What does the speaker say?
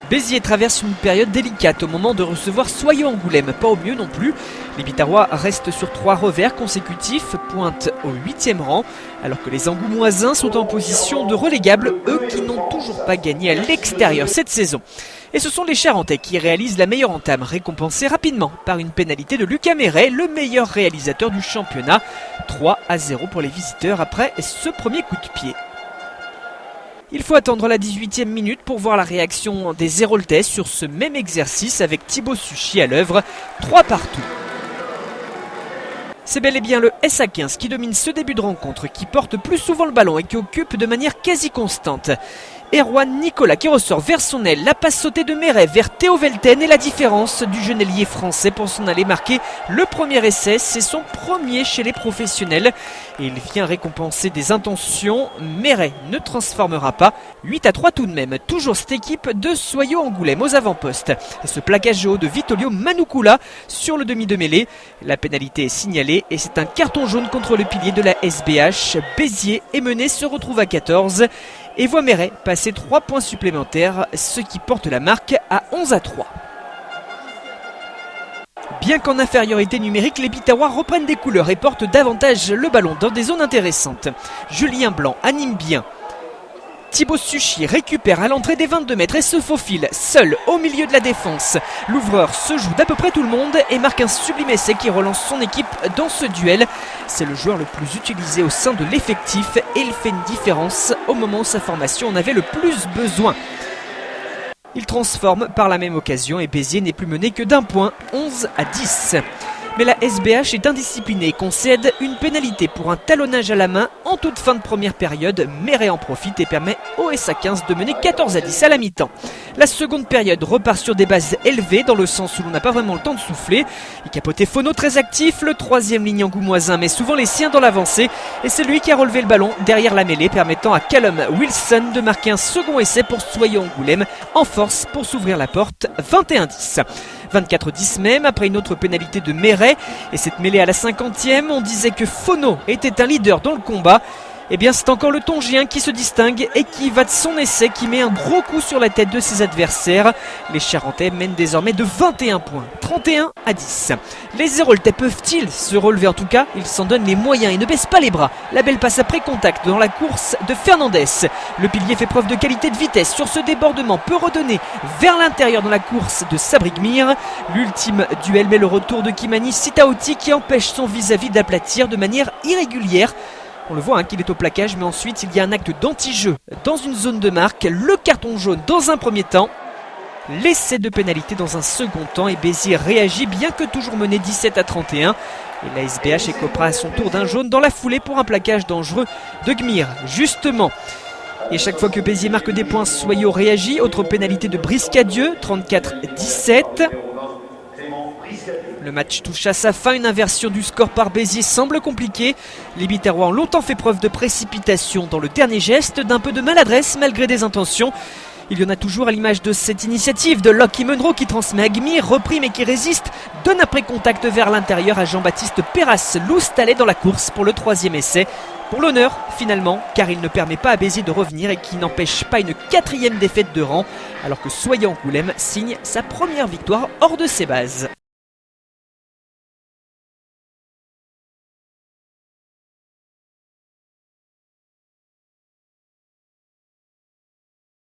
Béziers traverse une période délicate au moment de recevoir Soyaux-Angoulême, pas au mieux non plus. Les Bitarois restent sur 3 revers consécutifs, pointent au 8e rang, alors que les Angoumoisins sont en position de relégable, eux qui n'ont toujours pas gagné à l'extérieur cette saison. Et ce sont les Charentais qui réalisent la meilleure entame, récompensée rapidement par une pénalité de Lucas Méret, le meilleur réalisateur du championnat. 3-0 pour les visiteurs après ce premier coup de pied. Il faut attendre la 18e minute pour voir la réaction des Héroltais sur ce même exercice avec Thibaut Suchy à l'œuvre, 3 partout. C'est bel et bien le SA15 qui domine ce début de rencontre, qui porte plus souvent le ballon et qui occupe de manière quasi constante. Erwan Nicolas qui ressort vers son aile, la passe sautée de Méret vers Théo Velten et la différence du jeune ailier français pour s'en aller marquer le premier essai. C'est son premier chez les professionnels et il vient récompenser des intentions. Méret ne transformera pas. 8-3 tout de même, toujours cette équipe de Soyaux-Angoulême aux avant-postes. Et ce plaquage haut de Vitolio Manoukoula sur le demi de mêlée. La pénalité est signalée et c'est un carton jaune contre le pilier de la SBH. Béziers est mené, se retrouve à 14 et voit Méret passer 3 points supplémentaires, ce qui porte la marque à 11-3. Bien qu'en infériorité numérique, les Bitarois reprennent des couleurs et portent davantage le ballon dans des zones intéressantes. Julien Blanc anime bien. Thibaut Suchy récupère à l'entrée des 22 mètres et se faufile seul au milieu de la défense. L'ouvreur se joue d'à peu près tout le monde et marque un sublime essai qui relance son équipe dans ce duel. C'est le joueur le plus utilisé au sein de l'effectif et il fait une différence au moment où sa formation en avait le plus besoin. Il transforme par la même occasion et Béziers n'est plus mené que d'un point, 11-10. Mais la SBH est indisciplinée et concède une pénalité pour un talonnage à la main en toute fin de première période. Méret en profite et permet au SA15 de mener 14-10 à la mi-temps. La seconde période repart sur des bases élevées dans le sens où l'on n'a pas vraiment le temps de souffler. Et Capote Fono très actif, le 3e ligne angoumoisin met souvent les siens dans l'avancée et c'est lui qui a relevé le ballon derrière la mêlée permettant à Callum Wilson de marquer un second essai pour Soyaux-Angoulême en force pour s'ouvrir la porte. 21-10. 24-10 même, après une autre pénalité de Méret. Et cette mêlée à la 50e, on disait que Fono était un leader dans le combat. Eh bien c'est encore le Tongien qui se distingue et qui va de son essai, qui met un gros coup sur la tête de ses adversaires. Les Charentais mènent désormais de 21 points, 31-10. Les Héroltais peuvent-ils se relever? En tout cas, ils s'en donnent les moyens et ne baissent pas les bras. La belle passe après contact dans la course de Fernandez. Le pilier fait preuve de qualité de vitesse sur ce débordement, peut redonner vers l'intérieur dans la course de Sabrigmir. L'ultime duel met le retour de Kimani Sitaouti qui empêche son vis-à-vis d'aplatir de manière irrégulière. On le voit qu'il est au plaquage, mais ensuite il y a un acte d'anti-jeu dans une zone de marque, le carton jaune dans un premier temps, l'essai de pénalité dans un second temps et Béziers réagit bien que toujours mené 17-31. Et la SBH écopera à son tour d'un jaune dans la foulée pour un plaquage dangereux de Gmir, justement. Et chaque fois que Béziers marque des points, Soyaux réagit. Autre pénalité de Briscadieu, 34-17. Le match touche à sa fin, une inversion du score par Béziers semble compliquée. Les Bitarois ont longtemps fait preuve de précipitation dans le dernier geste, d'un peu de maladresse malgré des intentions. Il y en a toujours à l'image de cette initiative de Lockie Munro qui transmet à Gmir, repris mais qui résiste, donne après contact vers l'intérieur à Jean-Baptiste Perras, Loustalais dans la course pour le 3e essai. Pour l'honneur finalement, car il ne permet pas à Béziers de revenir et qui n'empêche pas une 4e défaite de rang, alors que Soyaux-Angoulême signe sa première victoire hors de ses bases.